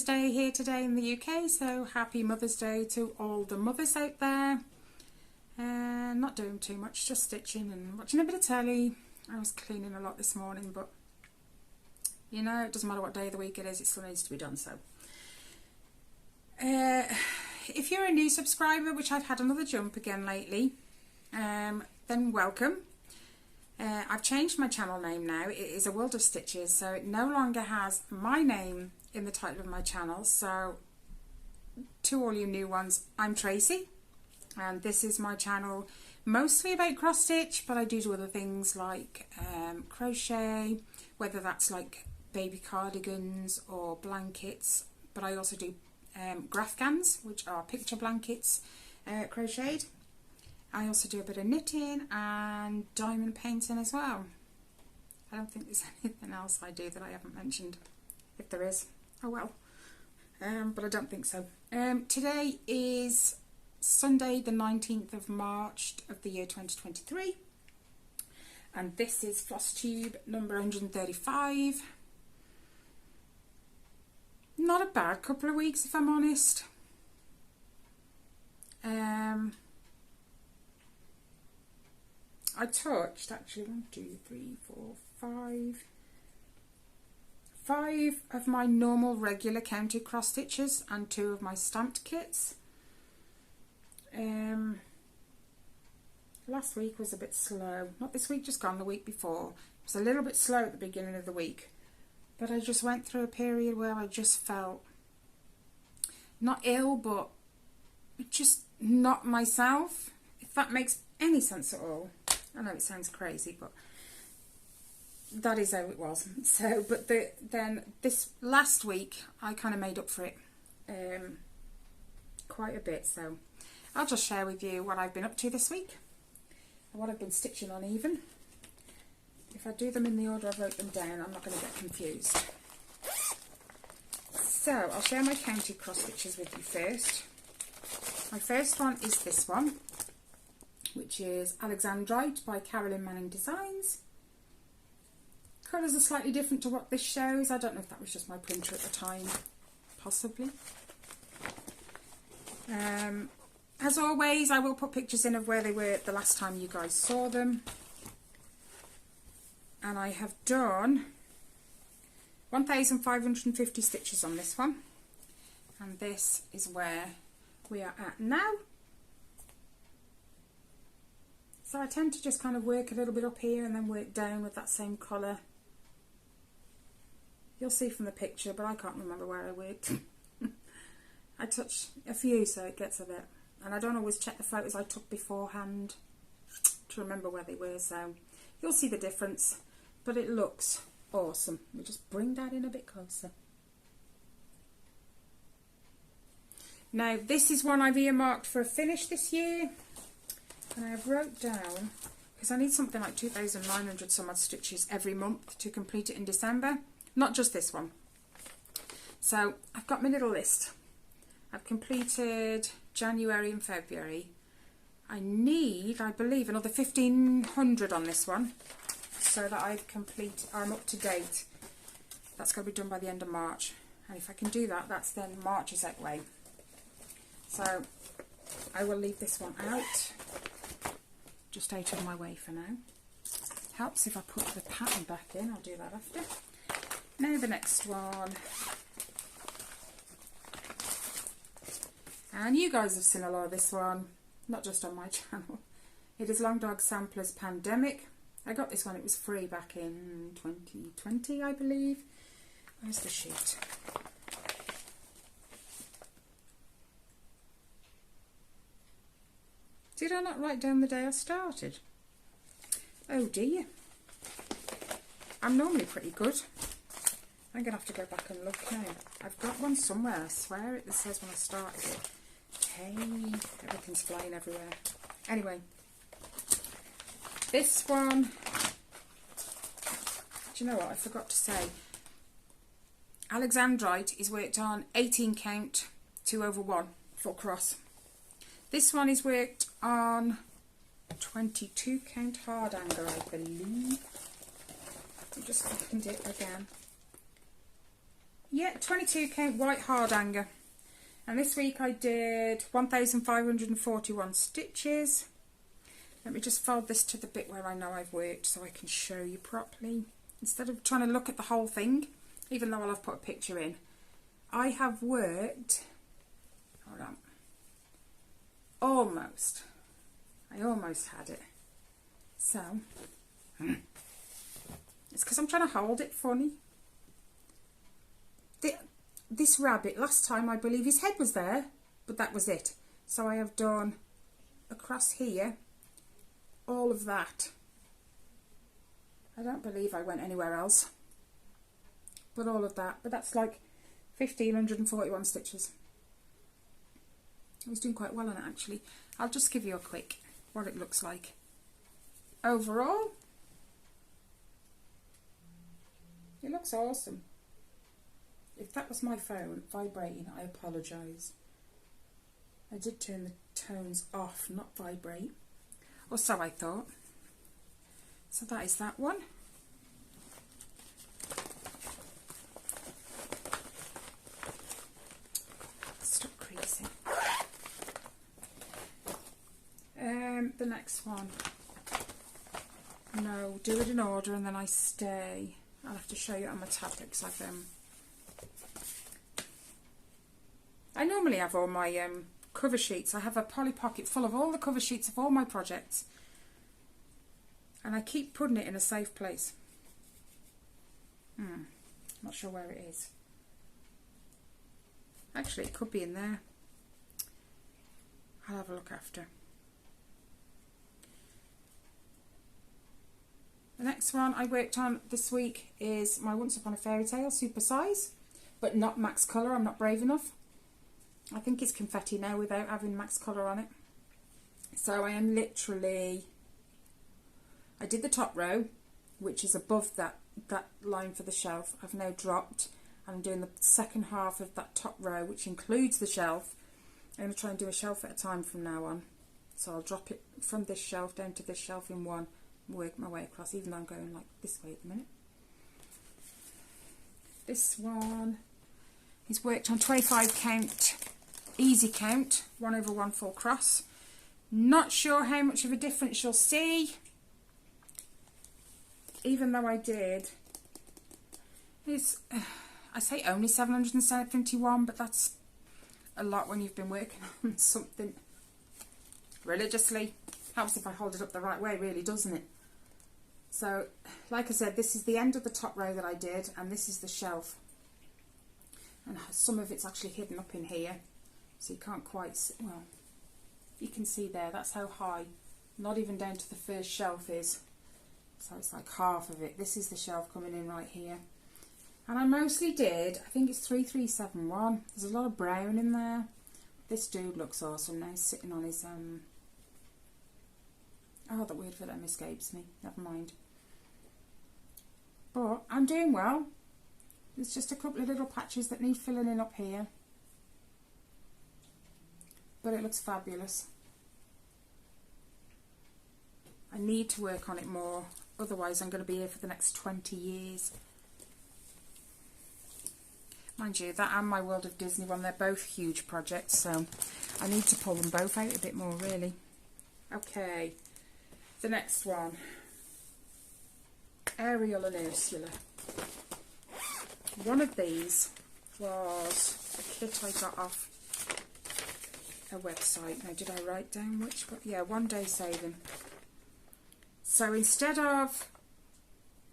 Day here today in the UK, so happy Mother's Day to all the mothers out there. Not doing too much, just stitching and watching a bit of telly. I was cleaning a lot this morning, but you know, it doesn't matter what day of the week it is, it still needs to be done. So if you're a new subscriber, which I've had another jump again lately, then welcome. I've changed my channel name now. It is A World of Stitches, so it no longer has my name in the title of my channel. So to all you new ones, I'm Tracy, and this is my channel mostly about cross stitch, but I do other things like crochet, whether that's like baby cardigans or blankets, but I also do graphgans, which are picture blankets crocheted. I also do a bit of knitting and diamond painting as well. I don't think there's anything else I do that I haven't mentioned. If there is, oh well. But I don't think so. Today is Sunday the 19th of March of the year 2023. And this is Flosstube number 135. Not a bad couple of weeks, if I'm honest. I touched actually 1, 2, 3, 4, 5 of my normal regular counted cross stitches and 2 of my stamped kits. Last week was a bit slow, not this week just gone, the week before. It was a little bit slow at the beginning of the week, but I just went through a period where I just felt not ill, but just not myself, if that makes any sense at all. I know it sounds crazy, but that is how it was. So, but then this last week, I kind of made up for it quite a bit. So I'll just share with you what I've been up to this week and what I've been stitching on even. If I do them in the order I wrote them down, I'm not going to get confused. So I'll share my counted cross stitches with you first. My first one is this one, which is Alexandrite by Carolyn Designs. Colours are slightly different to what this shows. I don't know if that was just my printer at the time, possibly. As always, I will put pictures in of where they were the last time you guys saw them. And I have done 1,550 stitches on this one. And this is where we are at now. So I tend to just kind of work a little bit up here and then work down with that same colour. You'll see from the picture, but I can't remember where I worked. I touch a few, so it gets a bit. And I don't always check the photos I took beforehand to remember where they were, so you'll see the difference. But it looks awesome. We'll just bring that in a bit closer. Now, this is one I've earmarked for a finish this year. And I have wrote down, because I need something like 2,900 some odd stitches every month to complete it in December. Not just this one. So I've got my little list. I've completed January and February. I need, I believe, another 1,500 on this one, so that I'm up to date. That's going to be done by the end of March. And if I can do that, that's then March is that way. So I will leave this one out. Just out of my way for now. Helps if I put the pattern back in. I'll do that after. Now the next one. And you guys have seen a lot of this one, not just on my channel. It is Long Dog Samplers Pandemic. I got this one, it was free back in 2020, I believe. Where's the sheet? Did I not write down the day I started? Oh dear. I'm normally pretty good. I'm going to have to go back and look now. I've got one somewhere, I swear it says when I started it. Hey, everything's flying everywhere. Anyway, this one, do you know what, I forgot to say. Alexandrite is worked on 18 count 2/1 full cross. This one is worked on 22 count hard anger, I believe. I just opened it again. Yeah, 22 count white hard hanger. And this week I did 1,541 stitches. Let me just fold this to the bit where I know I've worked so I can show you properly. Instead of trying to look at the whole thing, even though I'll have put a picture in, I have worked, hold on, almost. I almost had it. So, it's because I'm trying to hold it funny. This rabbit, last time I believe his head was there, but that was it. So I have done across here all of that. I don't believe I went anywhere else, but all of that. But that's like 1,541 stitches. I was doing quite well on it actually. I'll just give you a quick what it looks like overall. It looks awesome. If that was my phone vibrating, I apologise. I did turn the tones off, not vibrate. Or so I thought. So that is that one. Stop creasing. The next one. No, do it in order and then I stay. I'll have to show you on my tablet because I normally have all my cover sheets. I have a Polly Pocket full of all the cover sheets of all my projects. And I keep putting it in a safe place. Not sure where it is. Actually, it could be in there. I'll have a look after. The next one I worked on this week is my Once Upon a Fairy Tale Super Size, but not max colour. I'm not brave enough. I think it's confetti now without having max colour on it. So I am literally, I did the top row, which is above that line for the shelf. I've now dropped and I'm doing the second half of that top row, which includes the shelf. I'm going to try and do a shelf at a time from now on. So I'll drop it from this shelf down to this shelf in one, work my way across, even though I'm going like this way at the minute. This one is worked on 25 count, easy count, 1/1 full cross. Not sure how much of a difference you'll see, even though I did. It's, I say only 771, but that's a lot when you've been working on something religiously. Helps if I hold it up the right way, really, doesn't it? So, like I said, this is the end of the top row that I did, and this is the shelf. And some of it's actually hidden up in here, so you can't quite see, well, you can see there, that's how high, not even down to the first shelf is. So it's like half of it. This is the shelf coming in right here. And I mostly did, I think it's 3371. There's a lot of brown in there. This dude looks awesome now. He's sitting on his, oh, that word for them escapes me. Never mind. But I'm doing well. There's just a couple of little patches that need filling in up here. But it looks fabulous. I need to work on it more. Otherwise I'm going to be here for the next 20 years. Mind you, that and my World of Disney one, they're both huge projects. So I need to pull them both out a bit more, really. Okay. The next one. Ariel and Ursula. One of these was a kit I got off a website. Now, did I write down which one? Yeah, 1 Day Saving. So instead of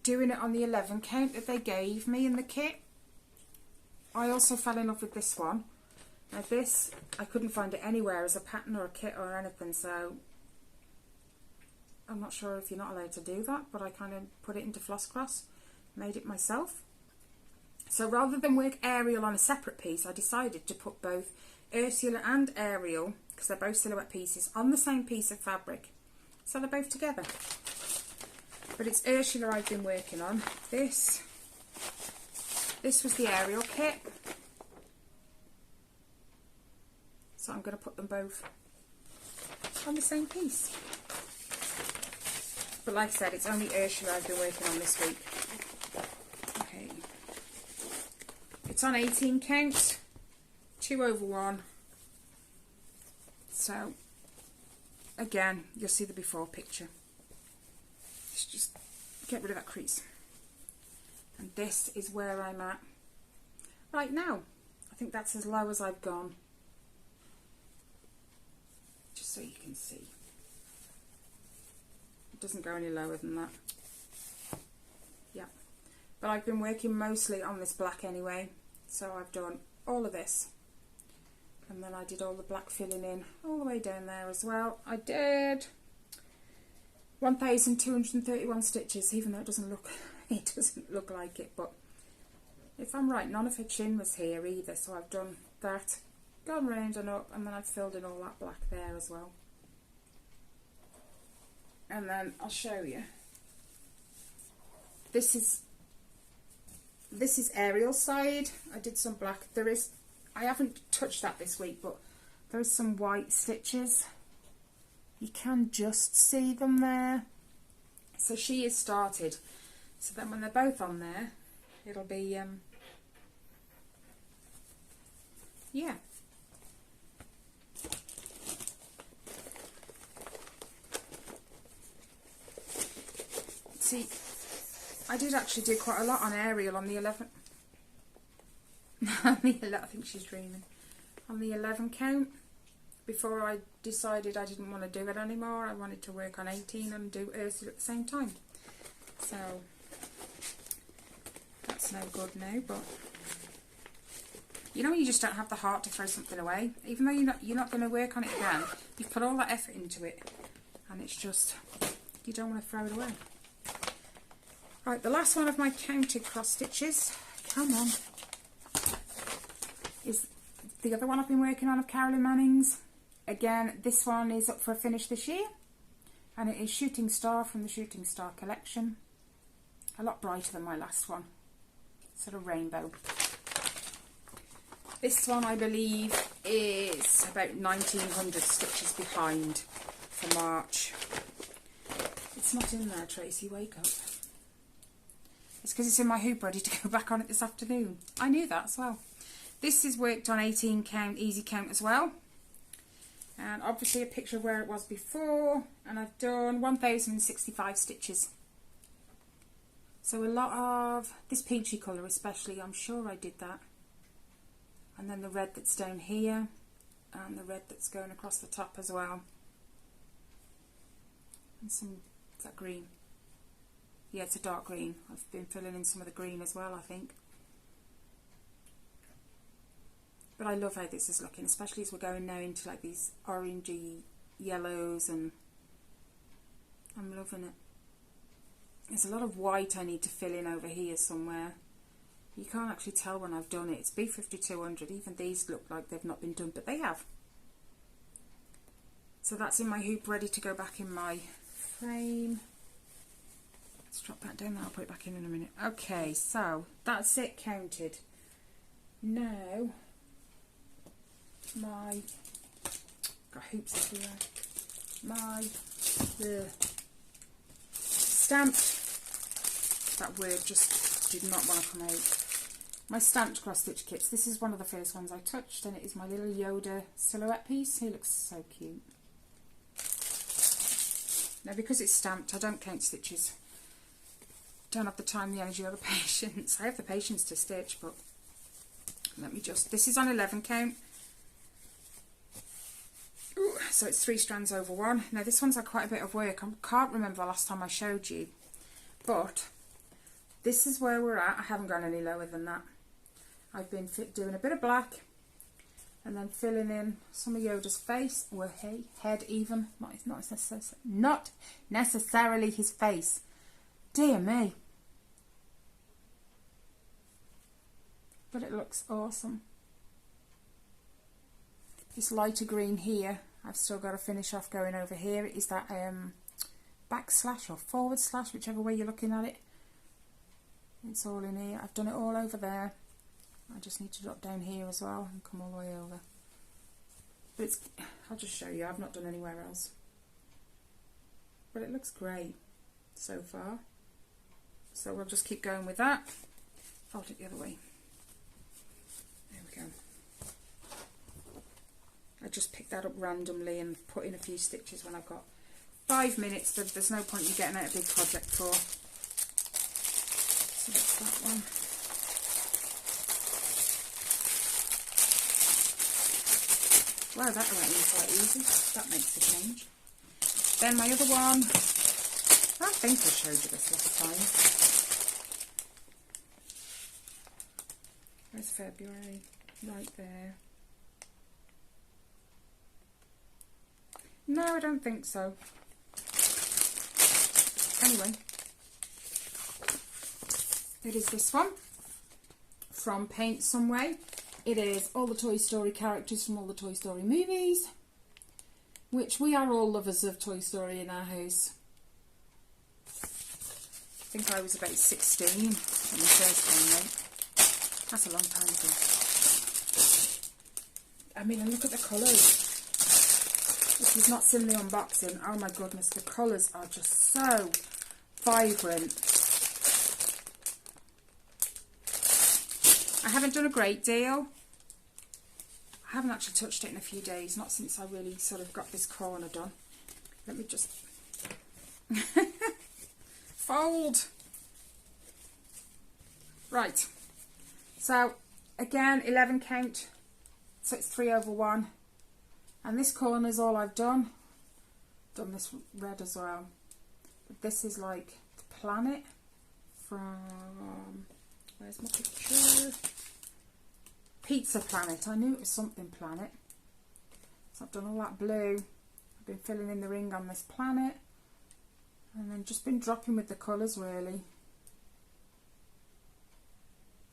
doing it on the 11 count that they gave me in the kit, I also fell in love with this one. Now this, I couldn't find it anywhere as a pattern or a kit or anything, so I'm not sure if you're not allowed to do that, but I kind of put it into Flosscross, made it myself. So rather than work Ariel on a separate piece, I decided to put both Ursula and Ariel, because they're both silhouette pieces, on the same piece of fabric. So they're both together. But it's Ursula I've been working on. This was the Ariel kit. So I'm going to put them both on the same piece. But like I said, it's only Ursula I've been working on this week. Okay. It's it's on 18 count, 2 over 1. So again, you'll see the before picture. Let's just get rid of that crease. And this is where I'm at right now. I think that's as low as I've gone. Just so you can see. It doesn't go any lower than that. Yeah. But I've been working mostly on this black anyway. So I've done all of this. And then I did all the black filling in all the way down there as well. I did 1,231 stitches, even though it doesn't look like it, but if I'm right, none of her chin was here either, so I've done that, gone round and up, and then I've filled in all that black there as well. And then I'll show you. This is Ariel's side. I did some black. I haven't touched that this week, but there is some white stitches. You can just see them there. So she is started. So then when they're both on there, it'll be, yeah. See, I did actually do quite a lot on Ariel on the 11th. I think she's dreaming. On the 11 count, before I decided I didn't want to do it anymore, I wanted to work on 18 and do Ursula at the same time. So that's no good now, but you know when you just don't have the heart to throw something away, even though you're not going to work on it again, you've put all that effort into it, and it's just, you don't want to throw it away. Right, the last one of my counted cross stitches, come on, is the other one I've been working on of Carolyn Manning's. Again, this one is up for a finish this year, and it is Shooting Star from the Shooting Star collection. A lot brighter than my last one, sort of rainbow. This one, I believe, is about 1,900 stitches behind for March. It's not in there, Tracy, wake up. It's because it's in my hoop ready to go back on it this afternoon. I knew that as well. This is worked on 18 count, easy count as well. And obviously a picture of where it was before. And I've done 1,065 stitches. So a lot of this peachy colour especially, I'm sure I did that. And then the red that's down here. And the red that's going across the top as well. And some, is that green? Yeah, it's a dark green. I've been filling in some of the green as well, I think. But I love how this is looking, especially as we're going now into like these orangey yellows, and I'm loving it. There's a lot of white I need to fill in over here somewhere. You can't actually tell when I've done it. It's B5200. Even these look like they've not been done, but they have. So that's in my hoop ready to go back in my frame. Let's drop that down, I'll put it back in a minute. Okay, so that's it counted. Now, my, got hoops everywhere. My stamped, that word just did not want to come out. My stamped cross stitch kits. This is one of the first ones I touched, and it is my little Yoda silhouette piece. He looks so cute. Now, because it's stamped, I don't count stitches. Don't have the time, the energy, or the patience. I have the patience to stitch, but let me just, this is on 11 count. Ooh, so it's 3 strands over 1. Now this one's had quite a bit of work. I can't remember the last time I showed you, but this is where we're at. I haven't gone any lower than that. I've been doing a bit of black and then filling in some of Yoda's face, or head even. Not necessarily his face. Dear me. But it looks awesome. This lighter green here, I've still got to finish off going over here. Is that backslash or forward slash, whichever way you're looking at it. It's all in here. I've done it all over there. I just need to drop down here as well and come all the way over. But it's, I'll just show you. I've not done anywhere else. But it looks great so far. So we'll just keep going with that. Fold it the other way. just picked that up randomly and put in a few stitches when I've got 5 minutes. There's no point in getting out a big project for. So that's that one. Wow, that went in quite easy. That makes a change. Then my other one, I think I showed you this last time. Where's February? Right there. No, I don't think so. Anyway, it is this one from Paint Some Way. It is all the Toy Story characters from all the Toy Story movies, which we are all lovers of Toy Story in our house. I think I was about 16 when we first came out. That's a long time ago. I mean, and look at the colours. If you've not seen the unboxing, oh my goodness, the colours are just so vibrant. I haven't done a great deal. I haven't actually touched it in a few days, not since I really sort of got this corner done. Let me just fold. Right, so again, 11 count, so it's 3/1. And this corner is all I've done. Done this red as well. But this is like the planet from, where's my picture? Pizza Planet. I knew it was something planet. So I've done all that blue. I've been filling in the ring on this planet. And then just been dropping with the colours really.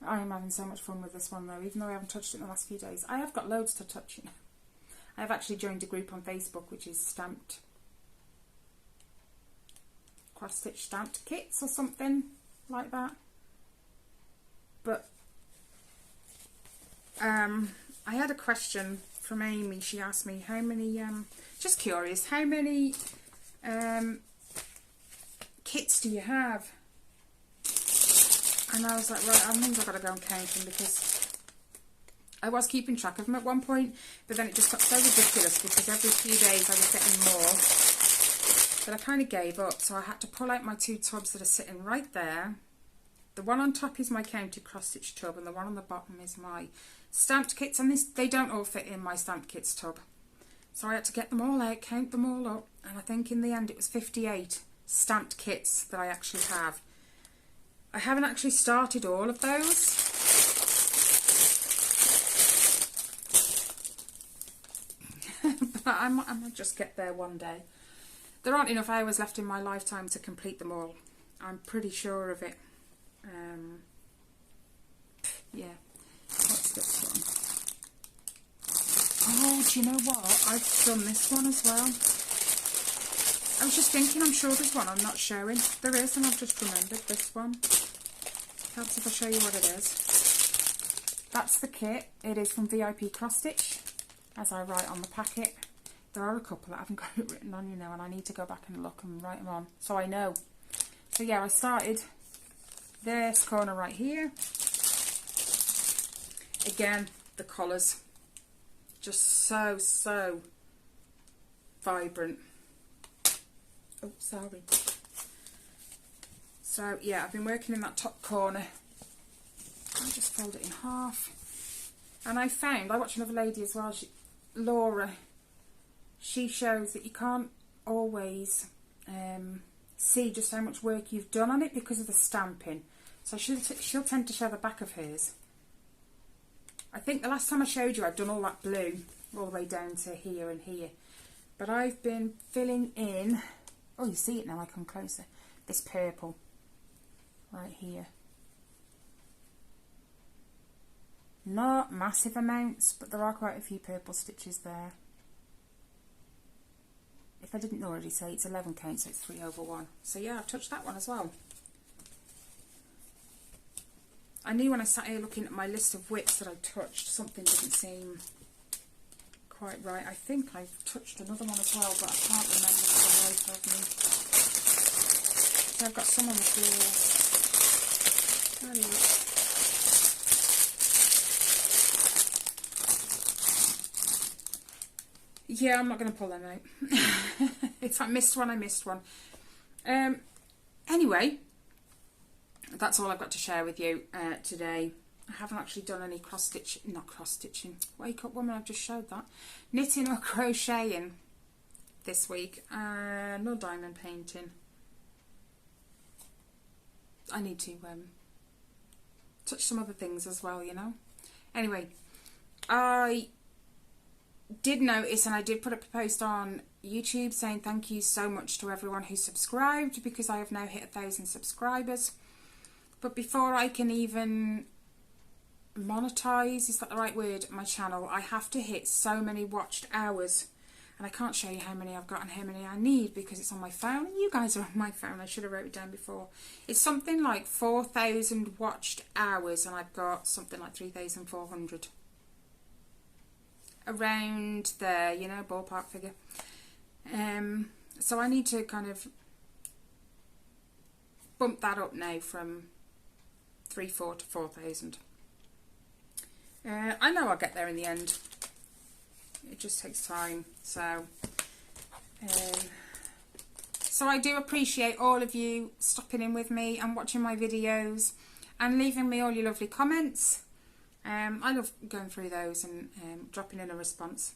I am having so much fun with this one though, even though I haven't touched it in the last few days. I have got loads to touch, you know. I've actually joined a group on Facebook which is stamped, cross-stitch stamped kits or something like that. But I had a question from Amy. She asked me how many, just curious, how many kits do you have? And I was like, right, I think I've got to go and count them, because I was keeping track of them at one point, but then it just got so ridiculous because every few days I was getting more that I kind of gave up. So I had to pull out my 2 tubs that are sitting right there. The one on top is my counted cross-stitch tub, and the one on the bottom is my stamped kits, and they don't all fit in my stamped kits tub. So I had to get them all out, count them all up, and I think in the end it was 58 stamped kits that I actually have. I haven't actually started all of those. But I might just get there one day. There aren't enough hours left in my lifetime to complete them all. I'm pretty sure of it. Yeah. What's this one? Oh, do you know what? I've done this one as well. I was just thinking, I'm sure there's one I'm not showing. There is, and I've just remembered this one. Helps if I show you what it is. That's the kit. It is from VIP Cross Stitch, as I write on the packet. There are a couple that I haven't got it written on, you know, and I need to go back and look and write them on, so I know. So yeah, I started this corner right here. Again, the colours, just so vibrant. Oh, sorry. So yeah, I've been working in that top corner. I'll just fold it in half. And I watched another lady as well, Laura. She shows that you can't always see just how much work you've done on it because of the stamping. So she'll tend to show the back of hers. I think the last time I showed you, I'd done all that blue all the way down to here and here. But I've been filling in, oh, you see it now, I come closer, this purple right here. Not massive amounts, but there are quite a few purple stitches there. If I didn't already say, it's 11 count, so it's 3/1. So yeah, I've touched that one as well. I knew when I sat here looking at my list of widths that I touched, something didn't seem quite right. I think I've touched another one as well, but I can't remember for the life of me. So I've got some on the floor. Yeah, I'm not going to pull them out. If I missed one, I missed one. Anyway, that's all I've got to share with you today. I haven't actually done any not cross-stitching. Wake up woman, I've just showed that. Knitting or crocheting this week. No diamond painting. I need to touch some other things as well, you know. Anyway, I did notice, and I did put up a post on YouTube saying thank you so much to everyone who subscribed, because I have now hit 1,000 subscribers. But before I can even monetize, is that the right word, my channel, I have to hit so many watched hours. And I can't show you how many I've got and how many I need because it's on my phone. You guys are on my phone. I should have wrote it down before. It's something like 4,000 watched hours, and I've got something like 3,400. Around there, you know, ballpark figure. So I need to kind of bump that up now from 3,400 to 4,000. I know I'll get there in the end. It just takes time. So I do appreciate all of you stopping in with me and watching my videos and leaving me all your lovely comments. I love going through those and dropping in a response.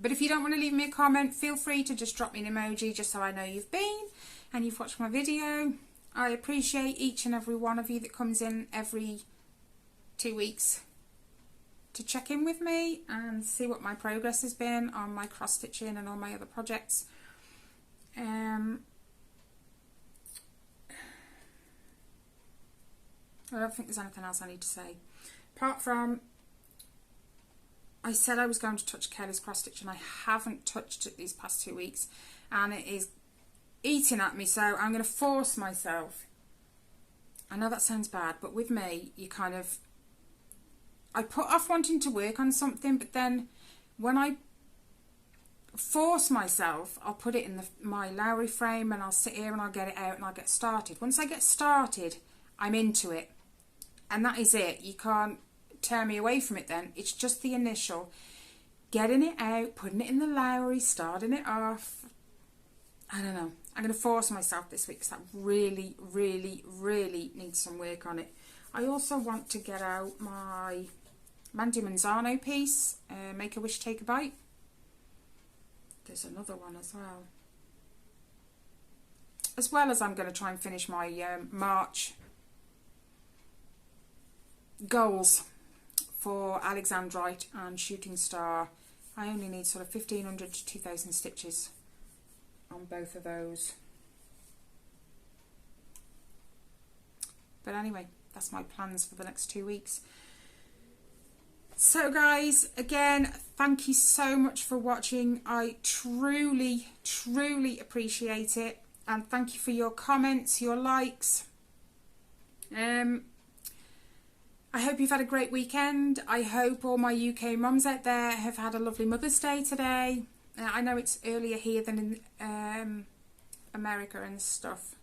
But if you don't want to leave me a comment, feel free to just drop me an emoji just so I know you've been and you've watched my video. I appreciate each and every one of you that comes in every 2 weeks to check in with me and see what my progress has been on my cross stitching and all my other projects. I don't think there's anything else I need to say apart from I said I was going to touch Kelly's cross stitch and I haven't touched it these past 2 weeks and it is eating at me, so I'm going to force myself. I know that sounds bad, but with me you kind of, I put off wanting to work on something, but then when I force myself, I'll put it in my Lowry frame and I'll sit here and I'll get it out and I'll get started. Once I get started, I'm into it. And that is it. You can't tear me away from it then. It's just the initial getting it out, putting it in the Lowry, starting it off. I don't know. I'm going to force myself this week because that really, really, really needs some work on it. I also want to get out my Mandy Manzano piece, Make a Wish, Take a Bite. There's another one as well. As well as I'm going to try and finish my March goals for Alexandrite and Shooting Star. I only need sort of 1,500 to 2,000 stitches on both of those. But anyway, that's my plans for the next 2 weeks. So guys, again, thank you so much for watching. I truly, truly appreciate it. And thank you for your comments, your likes. I hope you've had a great weekend. I hope all my UK mums out there have had a lovely Mother's Day today. I know it's earlier here than in America and stuff.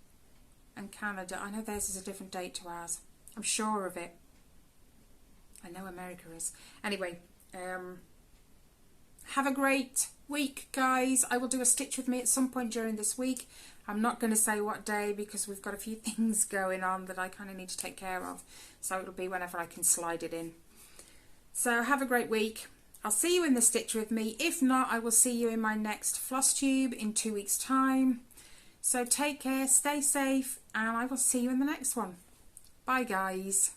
And Canada. I know theirs is a different date to ours. I'm sure of it. I know America is. Anyway, have a great week, guys. I will do a stitch with me at some point during this week. I'm not going to say what day because we've got a few things going on that I kind of need to take care of. So it'll be whenever I can slide it in. So have a great week. I'll see you in the stitch with me. If not, I will see you in my next Flosstube in 2 weeks' time. So take care, stay safe, and I will see you in the next one. Bye, guys.